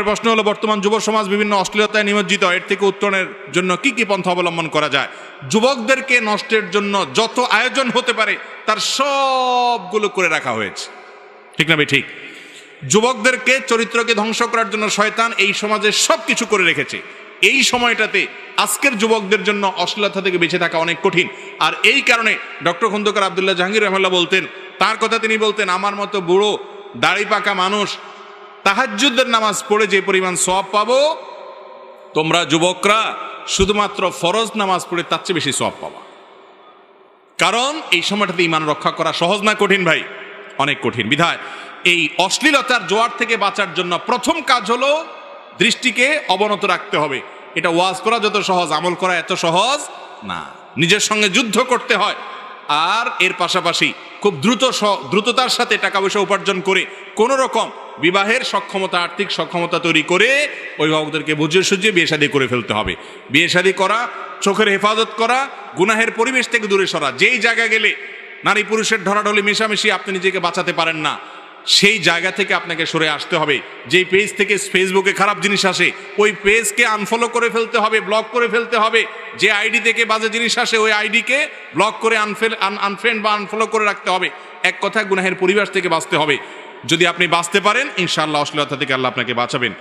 এরপর প্রশ্ন হলো, বর্তমান যুব সমাজ বিভিন্ন অশ্লীলতায় নিমজ্জিত, এর থেকে উত্তরণের জন্য কি কি পন্থা অবলম্বন করা যায়? যুবকদেরকে নষ্টের জন্য যত আয়োজন হতে পারে তার সবগুলো করে রাখা হয়েছে, ঠিক না ভাই? ঠিক। যুবকদেরকে, চরিত্রকে ধ্বংস করার জন্য শয়তান এই সমাজে সব কিছু করে রেখেছে। এই সময়টাতে আজকের যুবকদের জন্য অশ্লীলতা থেকে বেঁচে থাকা অনেক কঠিন। আর এই কারণে ডক্টর খন্দকার আব্দুল্লাহ জাহাঙ্গীর রহমাল্লাহ বলতেন, তার কথা তিনি বলতেন, আমার মতো বুড়ো দাড়ি পাকা মানুষ তাহাজ্জুদের নামাজ পড়ে যে পরিমাণ সওয়াব পাবো, তোমরা যুবকরা শুধুমাত্র ফরজ নামাজ পড়ে তার চেয়ে বেশি সওয়াব পাবা। কারণ এই সময়টাতে ঈমান রক্ষা করা সহজ না কঠিন ভাই? অনেক কঠিন। বিধায় এই অশ্লীলতার জোয়ার থেকে বাঁচার জন্য প্রথম কাজ হলো দৃষ্টিকে অবনত রাখতে হবে। এটা ওয়াজ করা যত সহজ, আমল করা এত সহজ না। নিজের সঙ্গে যুদ্ধ করতে হয়। আর এর পাশাপাশি খুব দ্রুততার সাথে টাকা পয়সা উপার্জন করে কোনো রকম বিবাহের সক্ষমতা, আর্থিক সক্ষমতা তৈরি করে অভিভাবকদেরকে বুঝিয়ে সুঝিয়ে বিয়ে শাদী করে ফেলতে হবে। বিয়ে শাদী করা, চোখের হেফাজত করা, গুনাহের পরিবেশ থেকে দূরে সরা। যেই জায়গা গেলে নারী পুরুষের ঢলাঢলি মেশামেশি আপনি নিজেকে বাঁচাতে পারেন না, সেই জায়গা থেকে আপনাকে সরে আসতে হবে। যেই পেজ থেকে ফেসবুকে খারাপ জিনিস আসে ওই পেজকে আনফলো করে ফেলতে হবে, ব্লক করে ফেলতে হবে। যে আইডি থেকে বাজে জিনিস আসে ওই আইডিকে ব্লক করে আনফ্রেন্ড বা আনফলো করে রাখতে হবে। এক কথায় গুনাহের পরিবেশ থেকে বাঁচতে হবে। যদি আপনি বাঁচতে পারেন, ইনশাআল্লাহ অশ্লীলতা থেকে আল্লাহ আপনাকে বাঁচাবেন।